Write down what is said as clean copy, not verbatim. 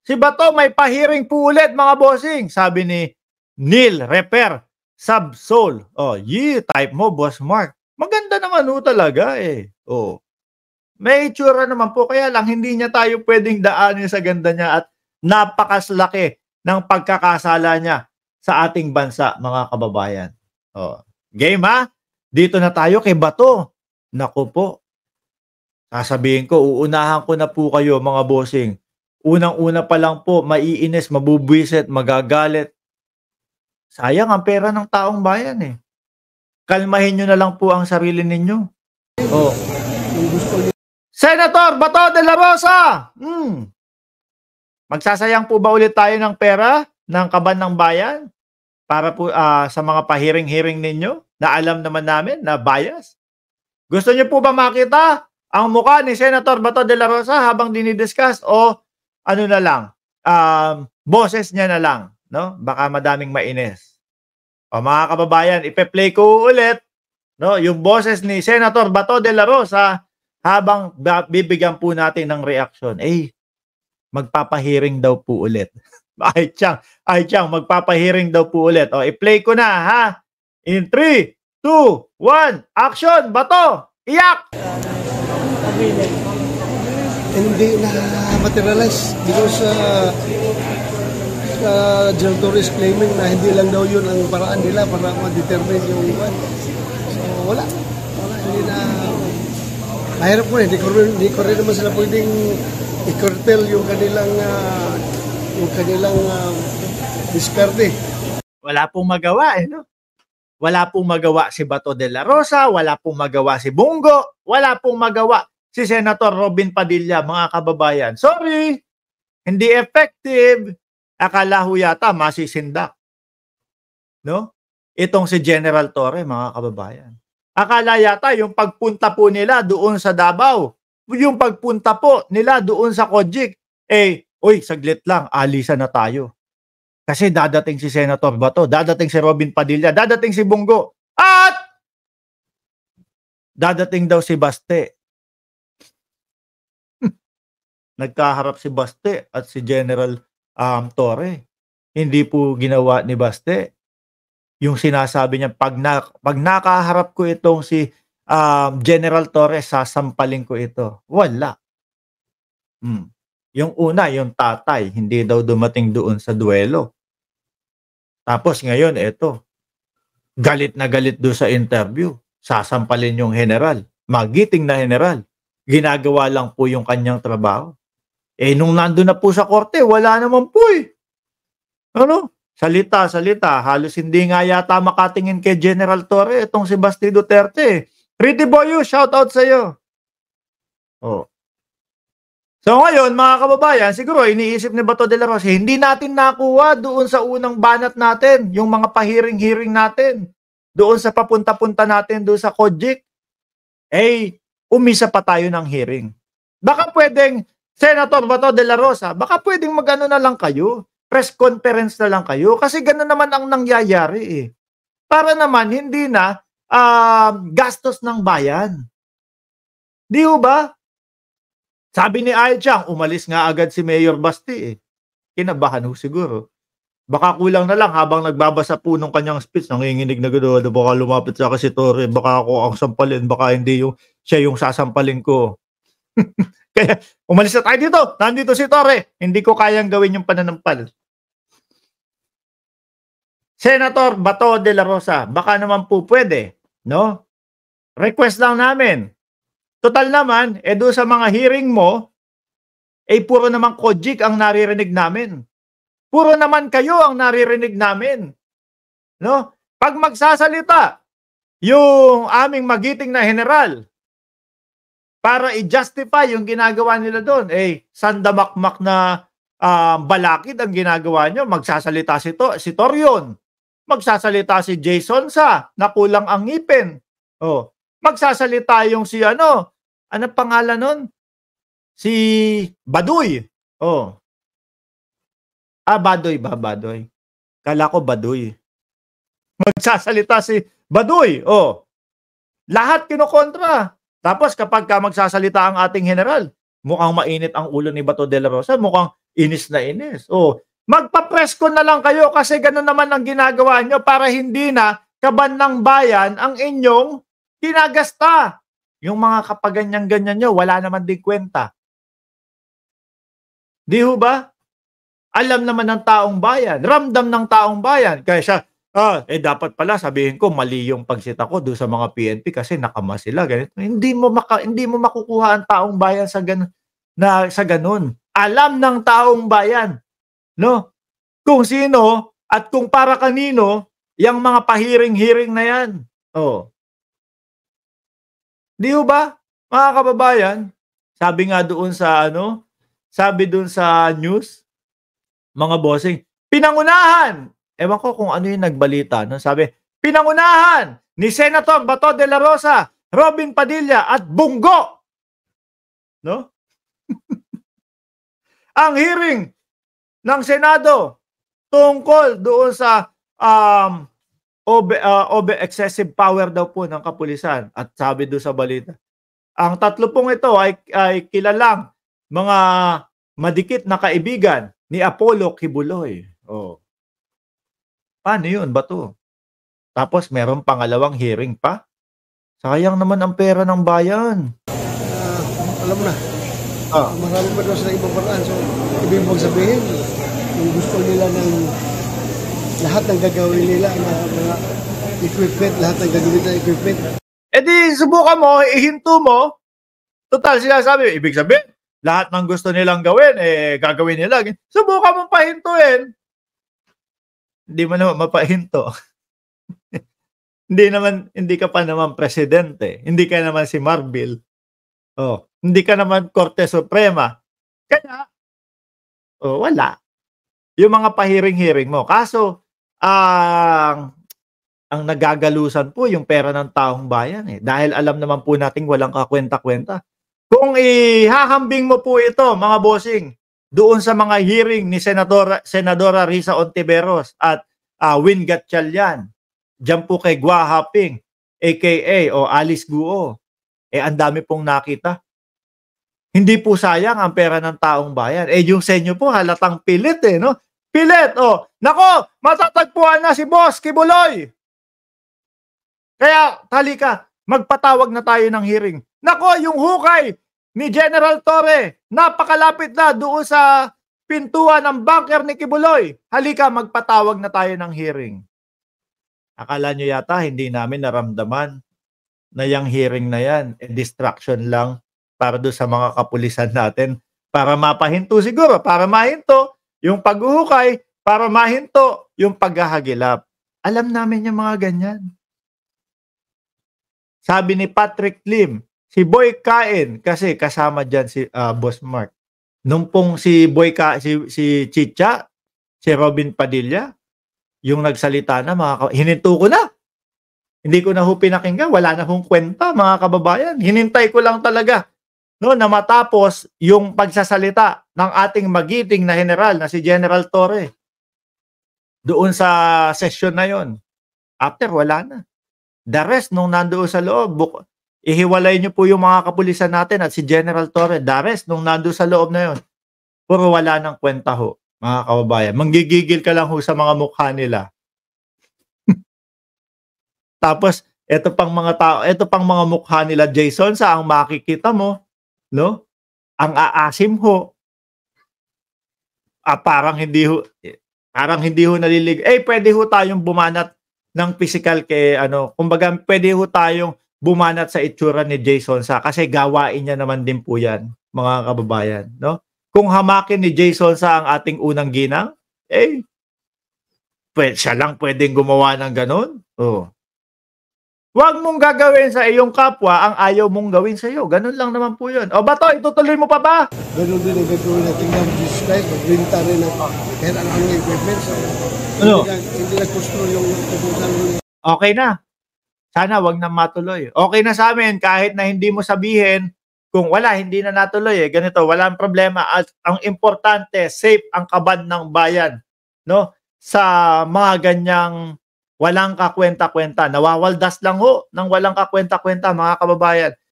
Si Bato may pahiring po ulit mga bossing, sabi ni Neil Repair Subsoul. Oh, type mo, Boss Mark. Maganda naman ho talaga eh. Oh. May itsura naman po, kaya lang hindi niya tayo pwedeng daanin sa ganda niya at napakaslaki ng pagkakasala niya sa ating bansa, mga kababayan. Oh. Game ha? Dito na tayo kay Bato. Naku po. Sasabihin ko, uunahan ko na po kayo mga bossing. Unang-una pa lang po, maiinis, mabubwisit, magagalit. Sayang ang pera ng taong bayan eh. Kalmahin nyo na lang po ang sarili ninyo. Oh. Senator Bato de la Rosa! Magsasayang po ba ulit tayo ng pera ng kaban ng bayan? Para po sa mga pahiring-hiring ninyo na alam naman namin na bias? Gusto niyo po ba makita ang mukha ni Senator Bato de la Rosa habang dinidiscuss o ano na lang, boses niya na lang, no? Baka madaming mainis. O mga kababayan, ipe-play ko ulit, no, yung boses ni Senator Bato de la Rosa habang bibigyan po natin ng reaksyon. Magpapahiring daw po ulit. Ay Chang, magpapahiring daw po ulit. O, i-play ko na, ha? In 3, 2, 1, action! Bato! Iyak! Hindi na materialize because General Torres claiming na hindi lang daw yun ang paraan nila para ma-determine yung iwan. So wala, hindi na mahirap ko hindi ko rin naman sila pwedeng i-curtail yung kanilang diskarte. Wala pong magawa no? Wala pong magawa si Bato de la Rosa, wala pong magawa si Bungo, wala pong magawa si Senator Robin Padilla, mga kababayan. Sorry, hindi effective. Akala ho yata masisindak. No? Itong si General Torre, mga kababayan. Akala yata yung pagpunta po nila doon sa Davao, yung pagpunta po nila doon sa Cojic, saglit lang, alisan na tayo. Kasi dadating si Senator Bato, dadating si Robin Padilla, dadating si Bungo, at dadating daw si Baste. Nagkaharap si Baste at si General Torre. Hindi po ginawa ni Baste yung sinasabi niya, pag nakaharap ko itong si General Torre, sasampalin ko ito. Wala. Yung una, yung tatay, hindi daw dumating doon sa duelo. Tapos ngayon, ito, galit na galit doon sa interview. Sasampalin yung general. Magiting na general. Ginagawa lang po yung kanyang trabaho. Nung nandun na po sa korte, wala naman po eh. Ano? Salita. Halos hindi nga yata makatingin kay General Torre itong si Basti Duterte. Pretty Boy, shout out sa'yo. Oh. So ngayon, mga kababayan, siguro iniisip ni Bato de la Rosa, hindi natin nakuha doon sa unang banat natin, yung mga pahiring-hiring natin, doon sa papunta-punta natin, doon sa Cojic. Umisa pa tayo ng hearing. Baka pwedeng, Senator Bato de la Rosa, baka pwedeng mag-ano na lang kayo, press conference na lang kayo, kasi gano'n naman ang nangyayari eh. Para naman hindi na gastos ng bayan. Di ba? Sabi ni Ay Chang, umalis nga agad si Mayor Basti eh. Kinabahan ho siguro. Baka kulang na lang habang nagbabasa po nung kanyang speech, nanginginig na gano'n, baka lumapit sa akin si Torre, baka ako ang sampalin, baka hindi siya yung sasampalin ko. Kaya umalis na tayo dito. Nandito si Torre. Hindi ko kayang gawin yung pananampal. Senator Bato de la Rosa, baka naman po pwede, no? Request lang namin. Total naman, doon sa mga hearing mo, puro naman Cojic ang naririnig namin. Puro naman kayo ang naririnig namin. No? Pag magsasalita, yung aming magiting na general, para i-justify yung ginagawa nila doon, sandamakmak na balakid ang ginagawa nyo. Magsasalita si Torion. Magsasalita si Jason Sa, na kulang ang ngipin. Magsasalita yung si ano pangalan nun? Si Baduy. Baduy ba? Baduy. Kala ko Baduy. Magsasalita si Baduy. Lahat kinokontra. Tapos kapag magsasalita ang ating general, mukhang mainit ang ulo ni Bato de la Rosa, mukhang inis na inis. Oh, magpa-presko na lang kayo kasi gano'n naman ang ginagawa nyo para hindi na kaban ng bayan ang inyong ginagasta. Yung mga kapaganyan-ganyan nyo, wala naman din kwenta. Di ho ba? Alam naman ng taong bayan, ramdam ng taong bayan. Kaya siya, dapat pala sabihin ko mali yung pagsita ko doon sa mga PNP kasi nakama sila ganito. Hindi mo makukuha ang taong bayan sa ganun. Alam ng taong bayan, no? Kung sino at kung para kanino yung mga pahiring-hiring na yan. Oh. Di ba? Mga kababayan, sabi nga doon sa sabi doon sa news, mga bossing, pinangunahan. Ewan ko kung ano yung nagbalita. No? Sabi, pinangunahan ni Senator Bato de la Rosa, Robin Padilla at Bungo. No? Ang hearing ng Senado tungkol doon sa excessive power daw po ng kapulisan. At sabi doon sa balita, ang tatlo pong ito ay kilalang mga madikit na kaibigan ni Apollo Kibuloy. Oh. Paano yun? Bato? Tapos merong pangalawang hearing pa? Sayang naman ang pera ng bayan. Alam mo na, marami pa daw sila ibang paraan. So, ibig mong sabihin, kung gusto nila ng lahat ng gagawin nila, mga equipment, lahat ng gagawin na equipment. E di, subukan mo, ihinto mo. Total, sinasabi, ibig sabihin, lahat ng gusto nilang gawin, gagawin nila. Subukan mong pahintuin. Hindi mo naman mapahinto. Hindi ka pa naman presidente. Hindi ka naman si Marbil. Oh, hindi ka naman Korte Suprema. Kaya, wala. Yung mga pahiring-hiring mo. Kaso, ang nagagalusan po yung pera ng taong bayan. Dahil alam naman po natin walang kakwenta-kwenta. Kung ihahambing mo po ito, mga bossing, doon sa mga hearing ni Senadora Risa Ontiveros at Win Gatchalian, dyan po kay Gua Haping, aka Alice Guo, ang dami pong nakita. Hindi po sayang ang pera ng taong bayan. Yung sa inyo po, halatang pilit no? Pilit, nako, matatagpuan na si Boss Kibuloy. Kaya, halika, magpatawag na tayo ng hearing. Nako, yung hukay ni General Torre, napakalapit na doon sa pintuan ng bunker ni Kibuloy. Halika, magpatawag na tayo ng hearing. Akala nyo yata hindi namin naramdaman na yung hearing na yan, distraction lang para doon sa mga kapulisan natin. Para mapahinto siguro, para mahinto yung paghuhukay, para mahinto yung paghahagilap. Alam namin yung mga ganyan. Sabi ni Patrick Lim, si Boy Cain, kasi kasama dyan si Boss Mark. Nung pong si Boy Cain, si Chicha, si Robin Padilla, yung nagsalita na, hininto ko na. Hindi ko na ho pinakinggan, wala na hong kwenta, mga kababayan. Hinintay ko lang talaga na matapos yung pagsasalita ng ating magiting na general na si General Torre. Doon sa session na yon. After, wala na. The rest, nung nandoon sa loob, ihiwalay nyo po yung mga kapulisan natin at si General Torre. The rest, nung nandoon sa loob na yon, puro wala ng kwenta ho, mga kababayan. Manggigigil ka lang ho sa mga mukha nila. Tapos, ito pang mga mukha nila, Jason, sa ang makikita mo, no? Ang aasim ho. Parang hindi ho nalilig. Pwede ho tayong bumanat ng physical kumbaga pwede ho tayong bumanat sa itsura ni Jason sa kasi gawain niya naman din po yan, mga kababayan, no? Kung hamakin ni Jason sa ang ating unang ginang, siya lang pwedeng gumawa ng ganon. Huwag mong gagawin sa iyong kapwa ang ayaw mong gawin sa iyo. Ganun lang naman po yun. Bato, itutuloy mo pa ba? Ganun din ang gagawin natin ng Jesus Christ. Magbinta rin ng kahit anong equipment. So, hindi na-control yung tutusan. Okay na. Sana wag na matuloy. Okay na sa amin kahit na hindi mo sabihin kung hindi na natuloy. Ganito, walang problema. At ang importante, safe ang kaban ng bayan. No? Sa mga ganyang walang kakwenta-kwenta. Nawawaldas lang ho ng walang kakwenta-kwenta, mga kababayan.